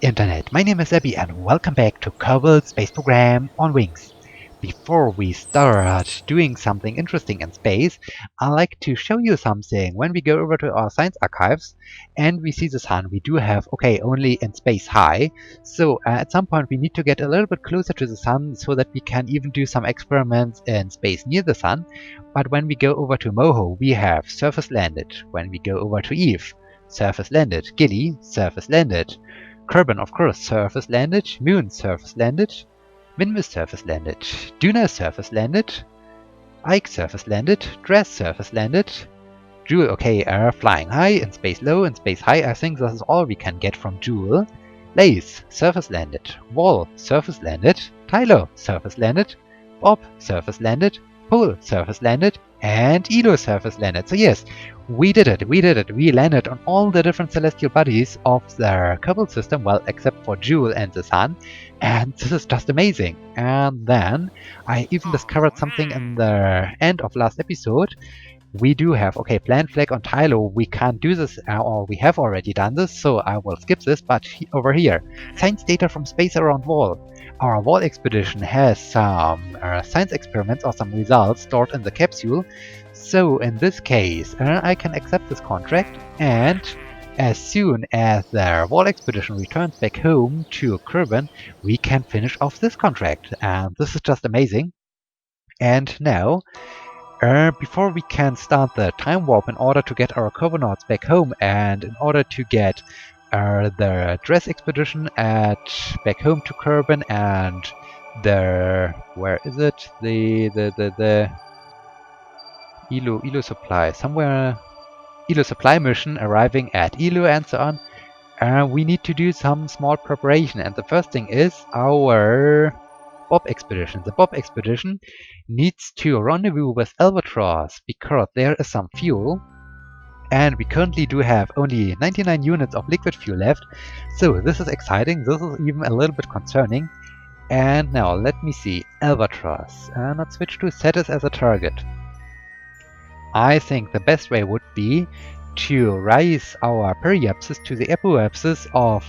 Internet, my name is Abby and welcome back to Kerbal Space Program on Wings. Before we start doing something interesting in space, I like to show you something. When we go over to our science archives and we see the sun, we do have, only in space high. So at some point we need to get a little bit closer to the sun so that we can even do some experiments in space near the sun. But when we go over to Moho, we have surface landed. When we go over to Eve, surface landed. Gilly, surface landed. Kerbin, of course, surface landed. Moon, surface landed. Minmus, surface landed. Duna, surface landed. Ike, surface landed. Dress, surface landed. Jool, flying high, in space low, in space high. I think this is all we can get from Jool. Lace, surface landed. Wall, surface landed. Tylo, surface landed. Bop, surface landed. Pole, surface landed. And Elo, surface landed. So yes, we did it. We landed on all the different celestial bodies of the Kerbal system, well, except for Jool and the Sun. And this is just amazing. And then I even discovered something in the end of last episode. We do have, plant flag on Tylo. We can't do this, or we have already done this, so I will skip this. But over here, science data from space around Wall. Our Wall expedition has some science experiments or some results stored in the capsule. So in this case, I can accept this contract, and as soon as the Wall expedition returns back home to Kerbin, we can finish off this contract. And this is just amazing. And now, before we can start the time warp in order to get our Kerbinauts back home and in order to get the Dress expedition back home to Kerbin and the Elo supply Elo supply mission arriving at Elo and so on, we need to do some small preparation, and the first thing is our Bop Expedition. The Bop Expedition needs to rendezvous with Albatross because there is some fuel, and we currently do have only 99 units of liquid fuel left. So this is exciting. This is even a little bit concerning. And now let me see. Albatross. Let's switch to status as a target. I think the best way would be to raise our periapsis to the apoapsis of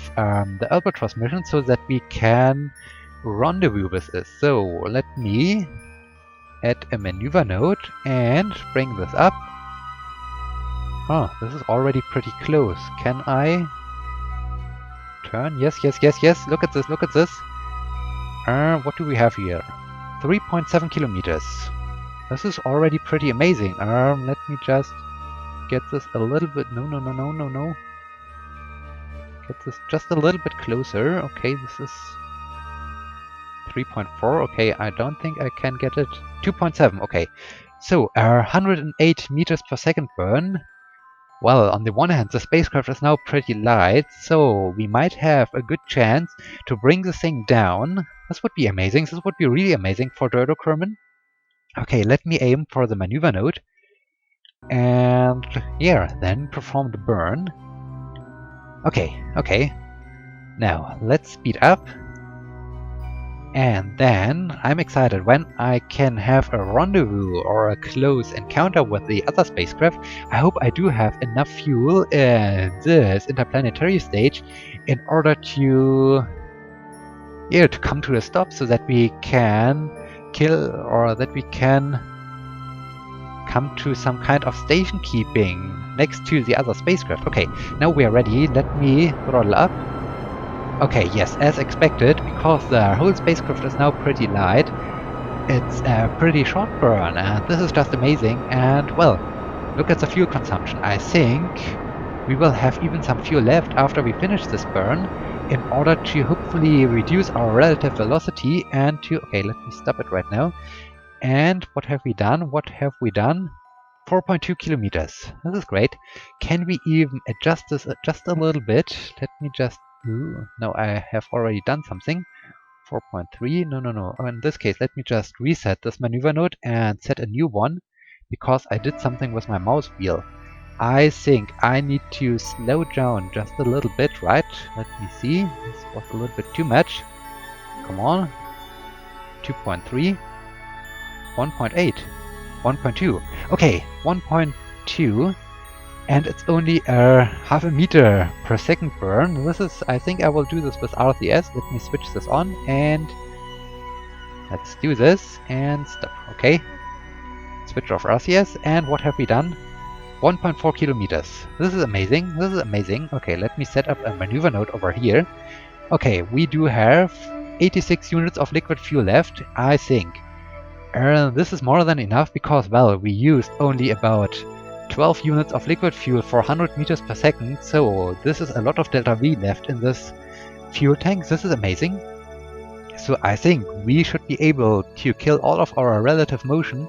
the Albatross mission so that we can rendezvous with this. So let me add a maneuver node and bring this up. Oh, this is already pretty close. Can I turn? Yes. Look at this. What do we have here? 3.7 kilometers. This is already pretty amazing. Let me just get this a little bit. No. Get this just a little bit closer. Okay, this is 3.4. Okay, I don't think I can get it. 2.7. Okay, so 108 meters per second burn. Well, on the one hand, the spacecraft is now pretty light, so we might have a good chance to bring the thing down. This would be amazing. This would be really amazing for Dodo Kerbin. Okay, let me aim for the maneuver node. And yeah, then perform the burn. Okay. Now, let's speed up. And then I'm excited when I can have a rendezvous or a close encounter with the other spacecraft. I hope I do have enough fuel in this interplanetary stage in order to come to a stop so that we can kill or that we can come to some kind of station keeping next to the other spacecraft. Okay, now we are ready. Let me throttle up. Okay, yes, as expected, because the whole spacecraft is now pretty light, it's a pretty short burn, and this is just amazing. And, well, look at the fuel consumption. I think we will have even some fuel left after we finish this burn in order to hopefully reduce our relative velocity and to... Okay, let me stop it right now. And what have we done? 4.2 kilometers. This is great. Can we even adjust this just a little bit? Let me just... Ooh, no, I have already done something. 4.3. No. In this case, let me just reset this maneuver node and set a new one because I did something with my mouse wheel. I think I need to slow down just a little bit, right? Let me see. This was a little bit too much. Come on. 2.3. 1.8. 1.2. Okay, 1.2. and it's only a half a meter per second burn. This is, I think I will do this with RCS. Let me switch this on and let's do this and stop. Okay, switch off RCS, and what have we done? 1.4 kilometers. This is amazing. This is amazing. Okay, let me set up a maneuver node over here. Okay, we do have 86 units of liquid fuel left, I think. This is more than enough because, well, we used only about 12 units of liquid fuel for 100 meters per second, so this is a lot of delta V left in this fuel tank. This is amazing. So I think we should be able to kill all of our relative motion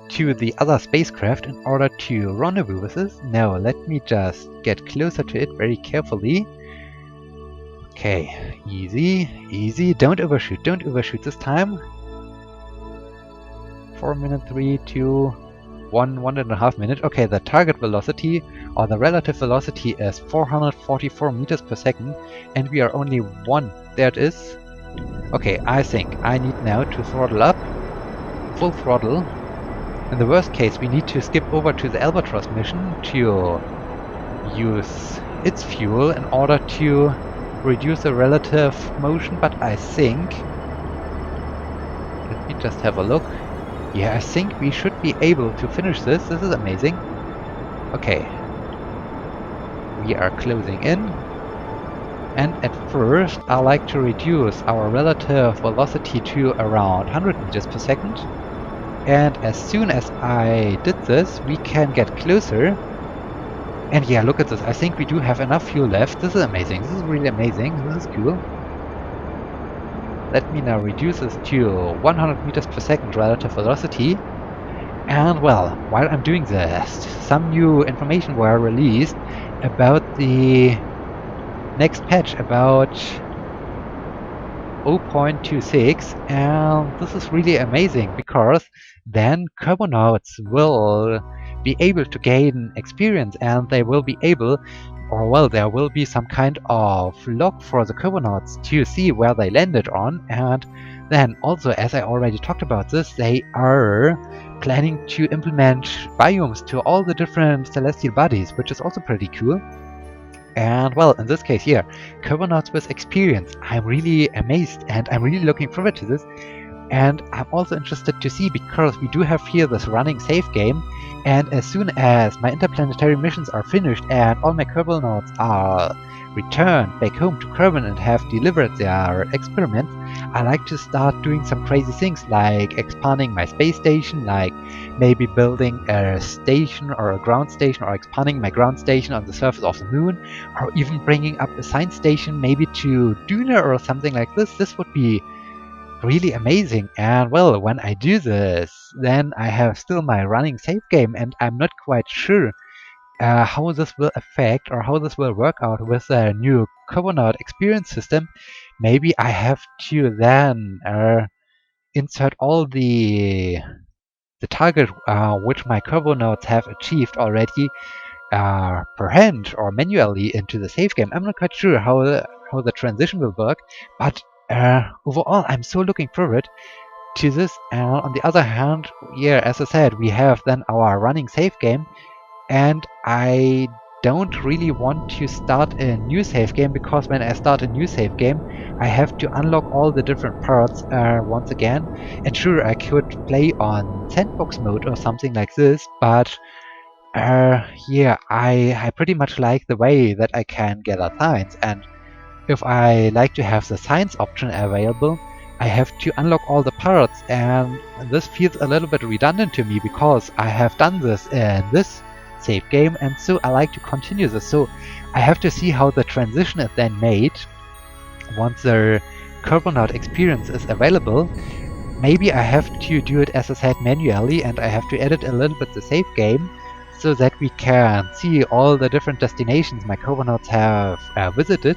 to the other spacecraft in order to rendezvous with this. Now let me just get closer to it very carefully. Okay, easy, easy. Don't overshoot this time. 4 minutes, 3, 2, 1.5 minutes. Okay, the target velocity or the relative velocity is 444 meters per second, and we are only one. There it is. Okay, I think I need now to throttle up, full throttle. In the worst case, we need to skip over to the Albatross mission to use its fuel in order to reduce the relative motion, but I think... Let me just have a look. Yeah, I think we should be able to finish this. This is amazing. Okay. We are closing in. And at first, I like to reduce our relative velocity to around 100 meters per second. And as soon as I did this, we can get closer. And yeah, look at this. I think we do have enough fuel left. This is amazing. This is really amazing. This is cool. Let me now reduce this to 100 meters per second relative velocity. And well, while I'm doing this, some new information were released about the next patch, about 0.26, and this is really amazing because then Kerbonauts will be able to gain experience, and they will be able, or well, there will be some kind of log for the Kerbonauts to see where they landed on. And then also, as I already talked about this, they are planning to implement biomes to all the different celestial bodies, which is also pretty cool. And well, in this case here, Kerbonauts with experience. I'm really amazed and I'm really looking forward to this. And I'm also interested to see, because we do have here this running save game, and as soon as my interplanetary missions are finished and all my Kerbonauts are returned back home to Kerbin and have delivered their experiments, I like to start doing some crazy things like expanding my space station, like maybe building a station or a ground station, or expanding my ground station on the surface of the moon, or even bringing up a science station maybe to Duna or something like this. This would be really amazing. And well, when I do this, then I have still my running save game, and I'm not quite sure how this will affect or how this will work out with the new Kerbonaut experience system. Maybe I have to then insert all the target which my Kerbonauts have achieved already per hand or manually into the save game. I'm not quite sure how the transition will work, but overall, I'm so looking forward to this. On the other hand, yeah, as I said, we have then our running save game, and I don't really want to start a new save game, because when I start a new save game, I have to unlock all the different parts once again. And sure, I could play on sandbox mode or something like this, but yeah, I pretty much like the way that I can gather science, and if I like to have the science option available, I have to unlock all the parts, and this feels a little bit redundant to me because I have done this in this save game, and so I like to continue this. So I have to see how the transition is then made once the Kerbonaut experience is available. Maybe I have to do it, as I said, manually, and I have to edit a little bit the save game so that we can see all the different destinations my Kerbonauts have visited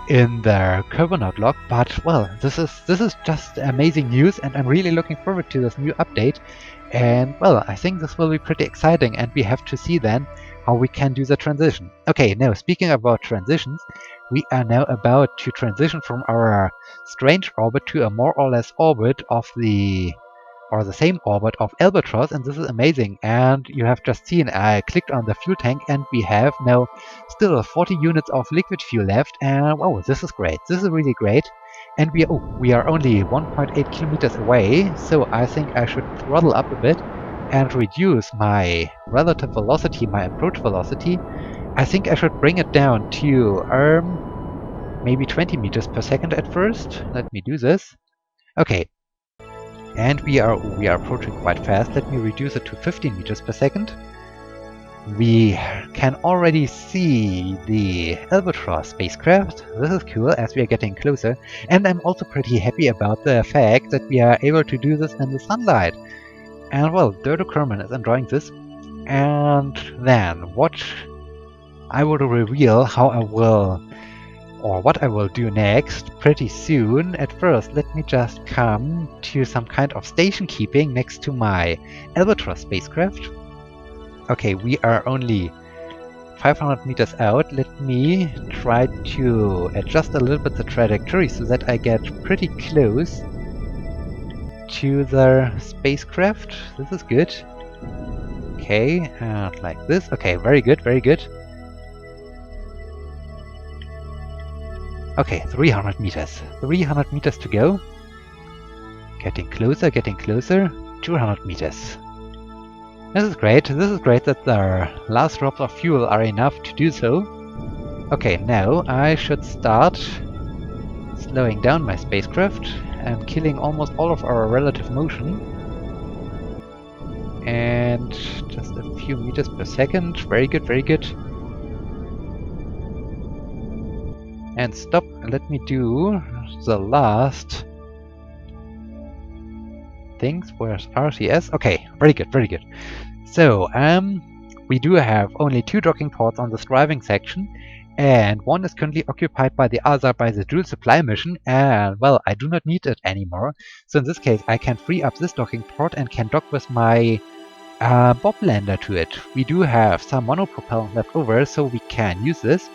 in their Kerbonaut log. But well, this is just amazing news, and I'm really looking forward to this new update. And well, I think this will be pretty exciting, and we have to see then how we can do the transition. Okay, now speaking about transitions, we are now about to transition from our strange orbit to a more or less orbit of the or the same orbit of Albatross, and this is amazing. And you have just seen I clicked on the fuel tank and we have now still 40 units of liquid fuel left, and wow, this is great. This is really great. And we are only 1.8 kilometers away, so I think I should throttle up a bit and reduce my relative velocity, my approach velocity. I think I should bring it down to maybe 20 meters per second at first. Let me do this. Okay. And we are approaching quite fast. Let me reduce it to 15 meters per second. We can already see the Albatross spacecraft. This is cool as we are getting closer. And I'm also pretty happy about the fact that we are able to do this in the sunlight. And well, Kerbin is enjoying this. And then what I will reveal what I will do next pretty soon. At first, let me just come to some kind of station keeping next to my Albatross spacecraft. Okay, we are only 500 meters out. Let me try to adjust a little bit the trajectory so that I get pretty close to the spacecraft. This is good. Okay, and like this. Okay, very good, very good. Okay, 300 meters. 300 meters to go. Getting closer, getting closer. 200 meters. This is great. This is great that the last drops of fuel are enough to do so. Okay, now I should start slowing down my spacecraft and killing almost all of our relative motion. And just a few meters per second. Very good, very good. And stop. Let me do the last things. Where's RCS? Okay, very good, very good. So, we do have only 2 docking ports on this driving section, and one is currently occupied by the other by the Jool supply mission, and well, I do not need it anymore. So in this case, I can free up this docking port and can dock with my Bop Lander to it. We do have some monopropellant left over, so we can use this.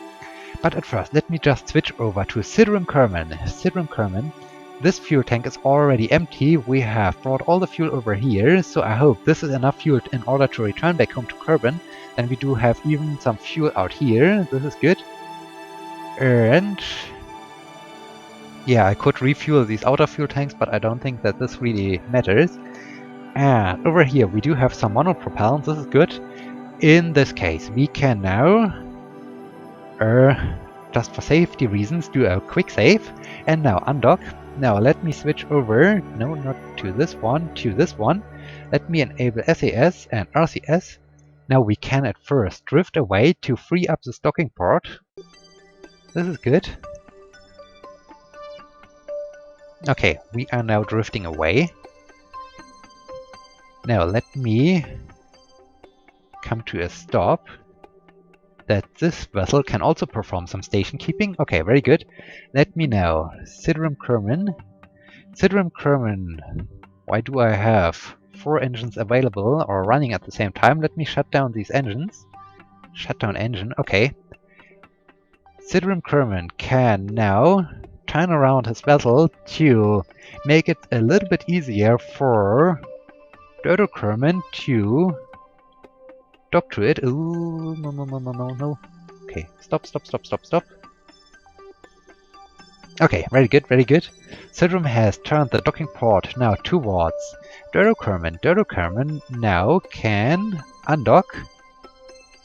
But at first, let me just switch over to Kerbin. This fuel tank is already empty. We have brought all the fuel over here, so I hope this is enough fuel in order to return back home to Kerbin. And we do have even some fuel out here. This is good. And yeah, I could refuel these outer fuel tanks, but I don't think that this really matters. And over here, we do have some monopropellant. This is good. In this case, we can now just for safety reasons, do a quick save, and now undock. Now let me switch over, no, not to this one, to this one. Let me enable SAS and RCS. Now we can at first drift away to free up this docking port. This is good. Okay, we are now drifting away. Now let me come to a stop. That this vessel can also perform some station keeping. Okay, very good. Let me now Kerbin. Why do I have 4 engines available or running at the same time? Let me shut down these engines. Shut down engine, okay. Kerbin can now turn around his vessel to make it a little bit easier for Kerbin to dock to it. Ooh, no. Okay, stop. Okay, very good, very good. Kerbin has turned the docking port now towards Kerbin. Kerbin now can undock.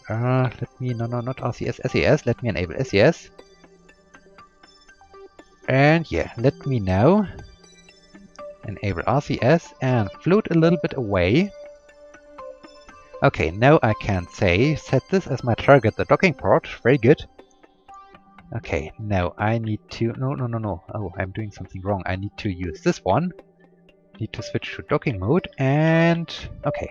Let me, no, not RCS, SAS. Let me enable SAS. And yeah, let me now enable RCS and float a little bit away. Okay, now I can say, set this as my target, the docking port. Very good. Okay, now I need to... No. Oh, I'm doing something wrong. I need to use this one. Need to switch to docking mode, and... Okay.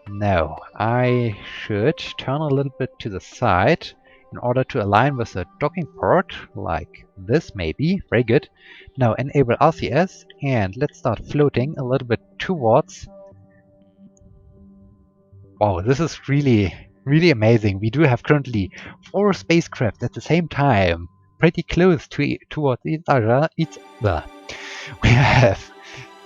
Now, I should turn a little bit to the side in order to align with the docking port, like this maybe. Very good. Now enable RCS, and let's start floating a little bit towards... Wow, this is really amazing. We do have currently 4 spacecraft at the same time, pretty close to towards each other. We have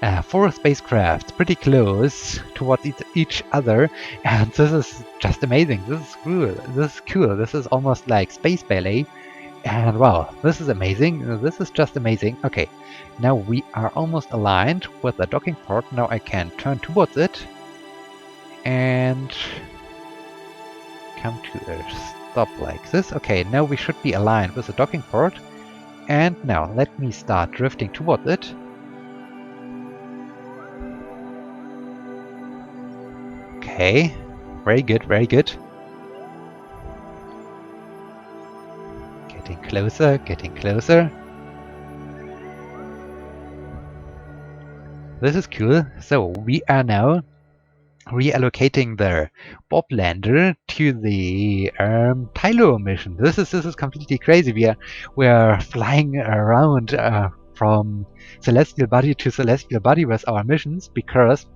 4 spacecrafts pretty close towards each other, and this is just amazing. This is cool. This is cool. This is almost like space ballet. And wow, this is amazing. This is just amazing. Okay, now we are almost aligned with the docking port. Now I can turn towards it and come to a stop like this. Okay, now we should be aligned with the docking port. And now let me start drifting towards it. Okay, very good, very good. Getting closer, getting closer. This is cool. So we are now reallocating the Bop Lander to the Tylo mission. This is completely crazy. We are flying around from celestial body to celestial body with our missions because,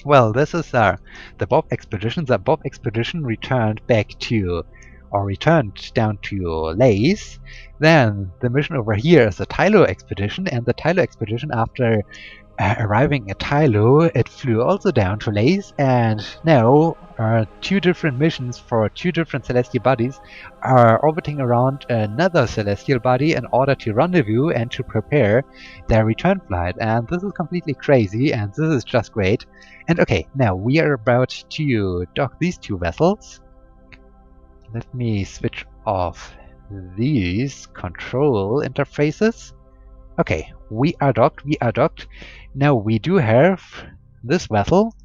well, this is the Bop Expedition. The Bop Expedition returned down to Lace. Then the mission over here is the Tylo Expedition, and the Tylo Expedition, after arriving at Tylo, it flew also down to Lace, and now 2 different missions for 2 different celestial bodies are orbiting around another celestial body in order to rendezvous and to prepare their return flight. And this is completely crazy, and this is just great. And okay, now we are about to dock these 2 vessels. Let me switch off these control interfaces. Okay, we are docked, we are docked. Now we do have this vessel,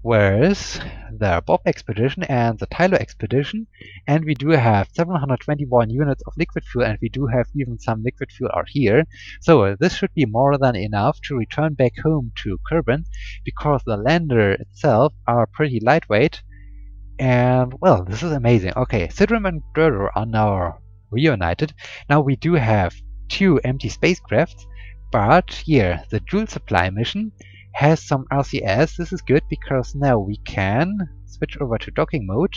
whereas the Bop Expedition and the Tylo Expedition, and we do have 721 units of liquid fuel, and we do have even some liquid fuel out here. So this should be more than enough to return back home to Kerbin, because the lander itself are pretty lightweight. And well, this is amazing. Okay, Sidram and Durder are now reunited. Now we do have 2 empty spacecrafts, but here the Jool supply mission has some RCS. This is good because now we can switch over to docking mode,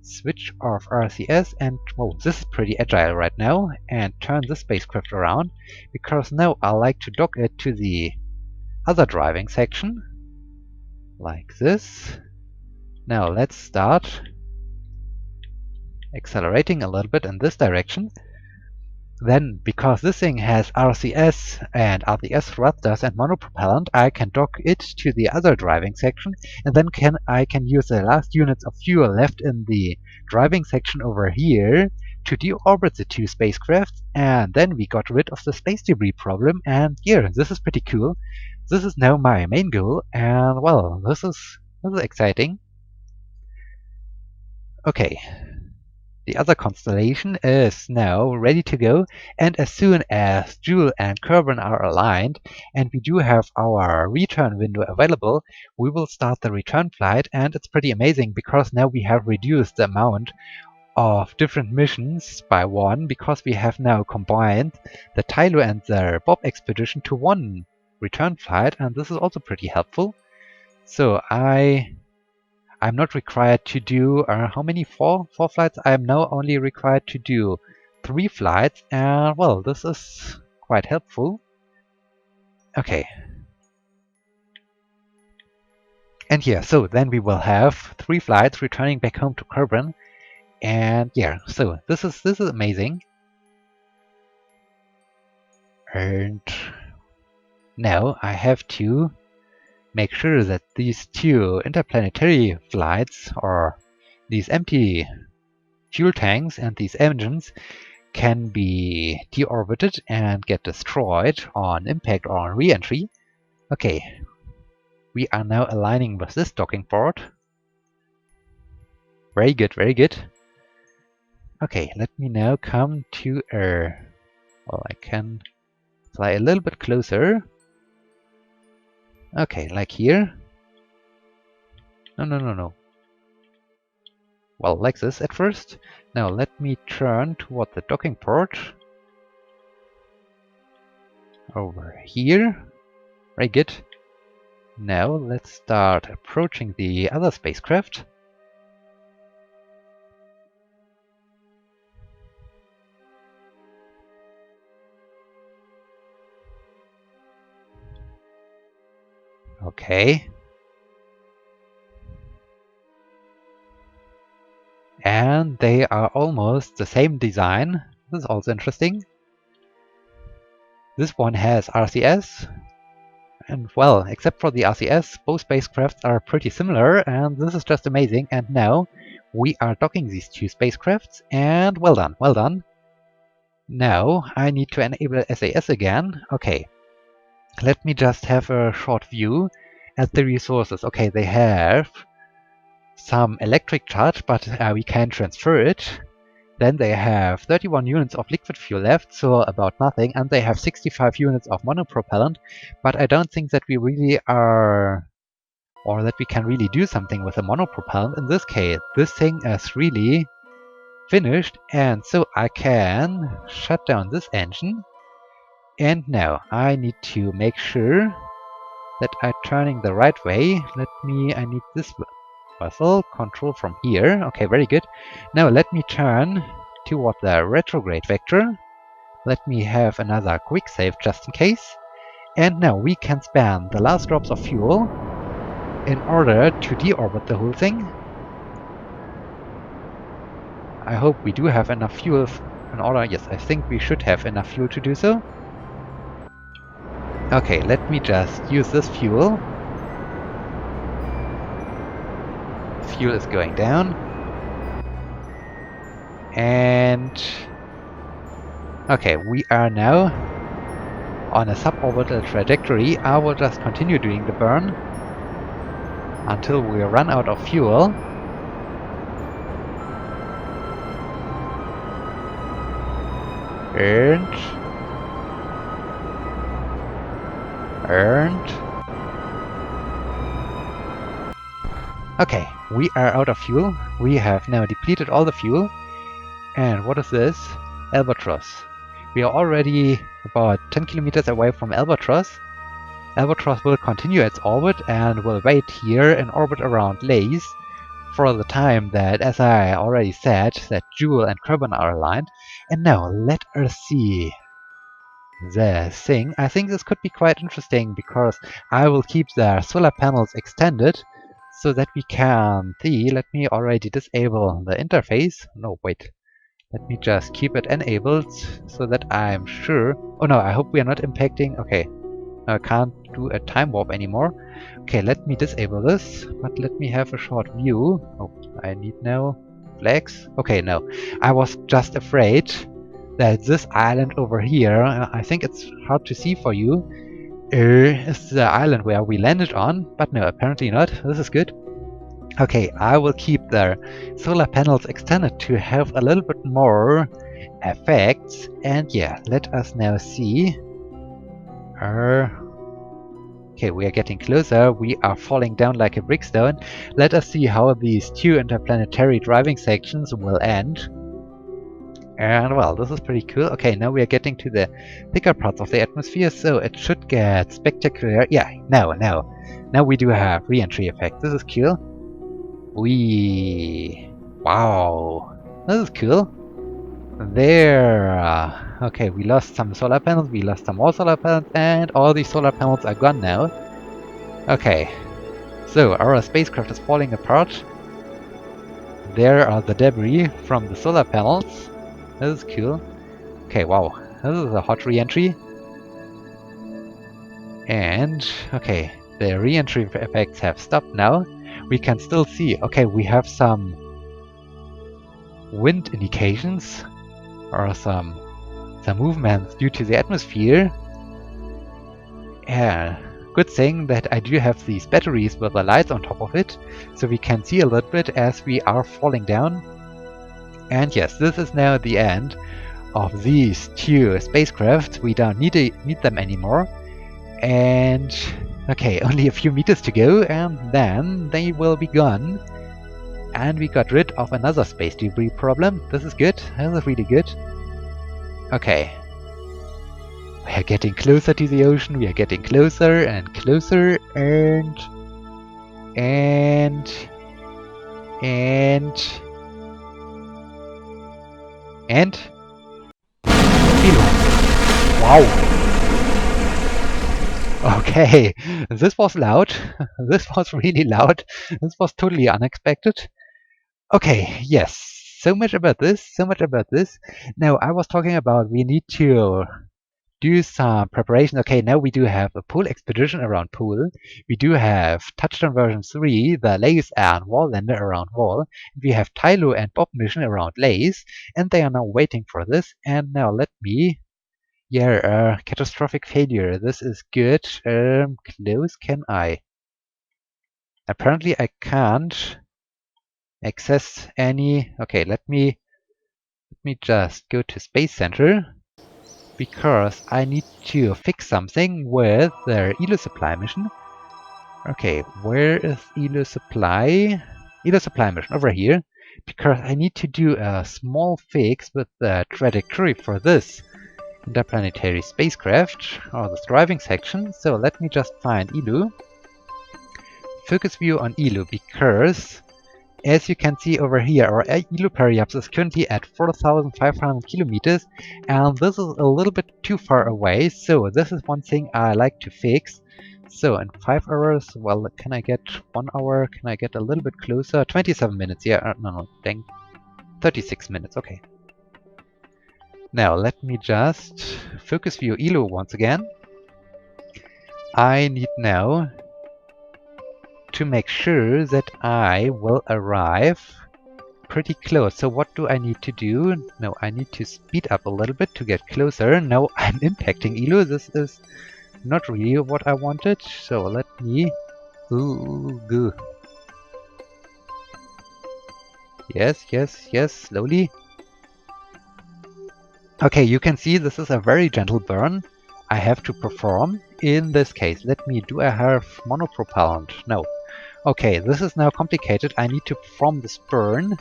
switch off RCS, and oh, this is pretty agile right now, and turn the spacecraft around because now I like to dock it to the other driving section like this. Now let's start accelerating a little bit in this direction. Then, because this thing has RCS and RCS thrusters and monopropellant, I can dock it to the other driving section, and then I can use the last units of fuel left in the driving section over here to deorbit the 2 spacecrafts, and then we got rid of the space debris problem. And yeah, this is pretty cool. This is now my main goal, and well, this is exciting. Okay, the other constellation is now ready to go, and as soon as Jool and Kerbin are aligned and we do have our return window available, we will start the return flight. And it's pretty amazing because now we have reduced the amount of different missions by 1, because we have now combined the Tylo and the Bop Expedition to 1 return flight, and this is also pretty helpful. So I'm not required to do how many? 4 flights? I am now only required to do 3 flights, and well, this is quite helpful. Okay. And yeah, so then we will have 3 flights returning back home to Kerbin. And yeah, so this is amazing. And now I have to make sure that these 2 interplanetary flights, or these empty fuel tanks and these engines, can be deorbited and get destroyed on impact or on re-entry. Okay, we are now aligning with this docking port. Very good, very good. Okay, let me now come to well, I can fly a little bit closer. Okay, like here. No. Well, like this at first. Now let me turn toward the docking port. Over here. Very good. Now let's start approaching the other spacecraft. Okay. And they are almost the same design. This is also interesting. This one has RCS. And well, except for the RCS, both spacecrafts are pretty similar, and this is just amazing. And now we are docking these two spacecrafts, and well done, well done. Now I need to enable SAS again. Okay, let me just have a short view at the resources. Okay, they have some electric charge, but we can transfer it. Then they have 31 units of liquid fuel left, so about nothing, and they have 65 units of monopropellant, but I don't think that we really are, or that we can really do something with the monopropellant in this case. This thing is really finished, and so I can shut down this engine. And now I need to make sure that I'm turning the right way. I need this vessel control from here. Okay, very good. Now let me turn toward the retrograde vector. Let me have another quick save just in case. And now we can spam the last drops of fuel in order to deorbit the whole thing. I hope we do have enough fuel in order. Yes, I think we should have enough fuel to do so. Okay, let me just use this fuel. Fuel is going down. And okay, we are now on a suborbital trajectory. I will just continue doing the burn until we run out of fuel. And okay, we are out of fuel. We have now depleted all the fuel. And what is this? Albatross. We are already about 10 kilometers away from Albatross. Albatross will continue its orbit and will wait here in orbit around Lays for the time that, as I already said, that Jool and Kerbin are aligned. And now let us see the thing. I think this could be quite interesting because I will keep the solar panels extended so that we can see. Let me already disable the interface. No, wait. Let me just keep it enabled so that I'm sure. Oh no, I hope we are not impacting. Okay, I can't do a time warp anymore. Okay, let me disable this, but let me have a short view. Oh, I need now flags. Okay, no. I was just afraid that this island over here, I think it's hard to see for you, is the island where we landed on, but no, apparently not. This is good. Okay, I will keep the solar panels extended to have a little bit more effects. And yeah, let us now see. Okay, we are getting closer. We are falling down like a brickstone. Let us see how these two interplanetary driving sections will end. And well, this is pretty cool. Okay, now we are getting to the thicker parts of the atmosphere, so it should get spectacular. Yeah, now we do have re-entry effect. This is cool. Wow, this is cool. There. Okay, we lost some solar panels, we lost some more solar panels, and all these solar panels are gone now. Okay, so our spacecraft is falling apart. There are the debris from the solar panels. This is cool. Okay, wow, this is a hot re-entry. And, okay, the re-entry effects have stopped now. We can still see, okay, we have some wind indications or some movements due to the atmosphere. Yeah, good thing that I do have these batteries with the lights on top of it, so we can see a little bit as we are falling down. And yes, this is now the end of these two spacecrafts. We don't need them anymore. And okay, only a few meters to go, and then they will be gone. And we got rid of another space debris problem. This is good. This is really good. Okay. We are getting closer to the ocean. We are getting closer and closer, and wow. Okay, this was loud. This was really loud. This was totally unexpected. Okay, yes. So much about this. So much about this. Now, I was talking about we need to do some preparation. Okay, now we do have a pool expedition around pool. We do have touchdown version 3, the Lace and Wall Lander around wall. We have Tylo and Bop mission around Lace, and they are now waiting for this. And now let me, yeah, catastrophic failure. This is good. Close can I? Apparently I can't access any. Okay, let me just go to Space Center, because I need to fix something with their Elo supply mission. Okay, where is Elo supply? Elo supply mission over here, because I need to do a small fix with the trajectory for this interplanetary spacecraft, or the driving section. So let me just find Elo. Focus view on Elo, because as you can see over here, our Elo periapse is currently at 4,500 kilometers, and this is a little bit too far away, so this is one thing I like to fix. So in 5 hours, well, can I get 1 hour? Can I get a little bit closer? 27 minutes, yeah, no, dang. 36 minutes, okay. Now, let me just focus view Elo once again. I need now to make sure that I will arrive pretty close. So what do I need to do? No, I need to speed up a little bit to get closer. No, I'm impacting Elo. This is not really what I wanted. So let me... Ooh. Yes, slowly. Okay, you can see this is a very gentle burn I have to perform. In this case, do I have monopropellant? No. Okay, this is now complicated. I need to perform this burn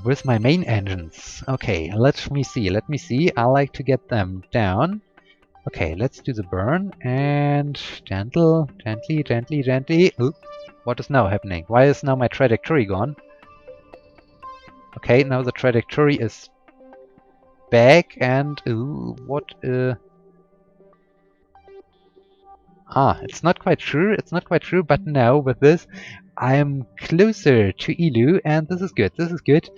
with my main engines. Okay, let me see. I like to get them down. Okay, let's do the burn, and gently. Oop, what is now happening? Why is now my trajectory gone? Okay, now the trajectory is back, and ooh, what? It's not quite true. But now with this, I am closer to Elu, and this is good.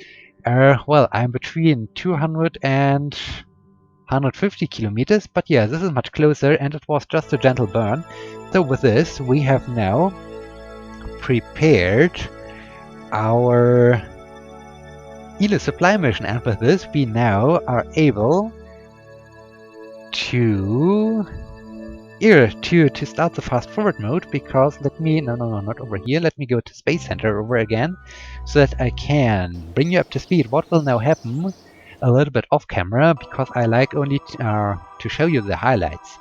Well, I'm between 200 and 150 kilometers, but yeah, this is much closer, and it was just a gentle burn. So with this, we have now prepared our Elu supply mission, and with this, we now are able to start the fast forward mode, because no, not over here. Let me go to Space Center over again, so that I can bring you up to speed. What will now happen a little bit off camera, because I like only to show you the highlights.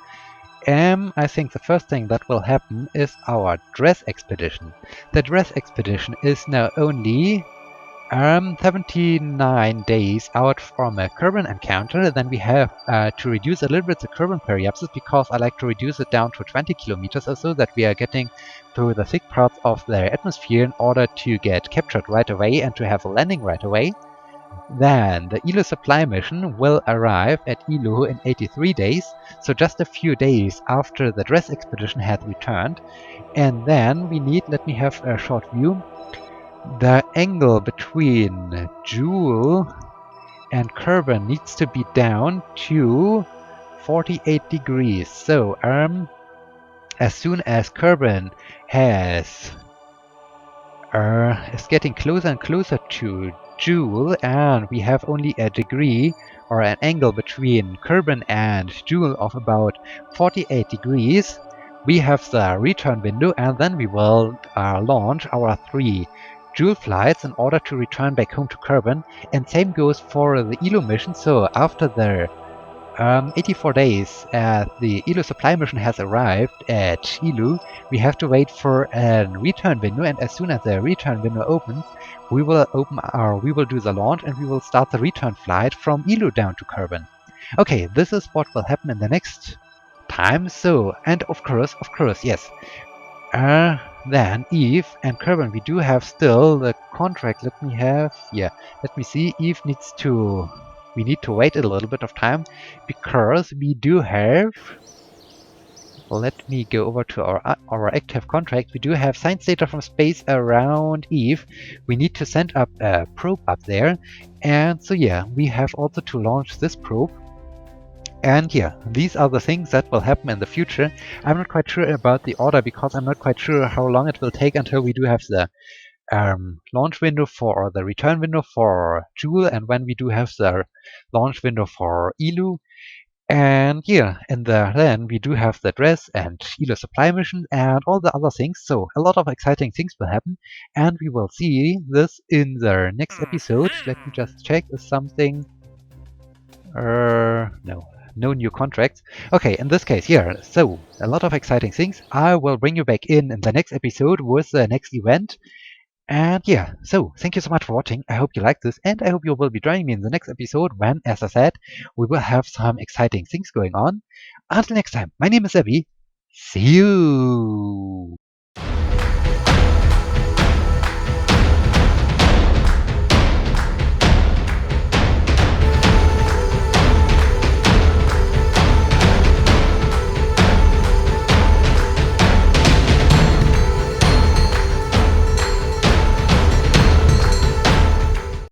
I think the first thing that will happen is our dress expedition. The dress expedition is now only 79 days out from a Kerbin encounter. Then we have to reduce a little bit the Kerbin periapsis, because I like to reduce it down to 20 kilometers or so, that we are getting through the thick parts of their atmosphere in order to get captured right away and to have a landing right away. Then the Elo supply mission will arrive at Elo in 83 days, so just a few days after the dress expedition had returned. And then we need, let me have a short view, the angle between Jool and Kerbin needs to be down to 48 degrees. So as soon as Kerbin is getting closer and closer to Jool, and we have only a degree or an angle between Kerbin and Jool of about 48 degrees, we have the return window, and then we will launch our 3 Jool flights in order to return back home to Kerbin. And same goes for the Elo mission. So after the 84 days the Elo supply mission has arrived at Elo, we have to wait for a return window, and as soon as the return window opens, we will do the launch, and we will start the return flight from Elo down to Kerbin. Okay, this is what will happen in the next time. So, and of course, yes. Then Eve and Kerbin, we do have still the contract. Let me see. Eve needs to... We need to wait a little bit of time, because we do have let me go over to our active contract. We do have science data from space around Eve. We need to send up a probe up there. And so yeah, we have also to launch this probe. And yeah, these are the things that will happen in the future. I'm not quite sure about the order because I'm not quite sure how long it will take until we do have the launch window or the return window for Jool, and when we do have the launch window for ELU. And yeah, then we do have the dress and ELU supply mission and all the other things. So a lot of exciting things will happen, and we will see this in the next episode. Let me just check if something. No. No new contracts. Okay, in this case, yeah, so a lot of exciting things. I will bring you back in the next episode with the next event. And yeah, so thank you so much for watching. I hope you liked this, and I hope you will be joining me in the next episode when, as I said, we will have some exciting things going on. Until next time, my name is Abby. See you!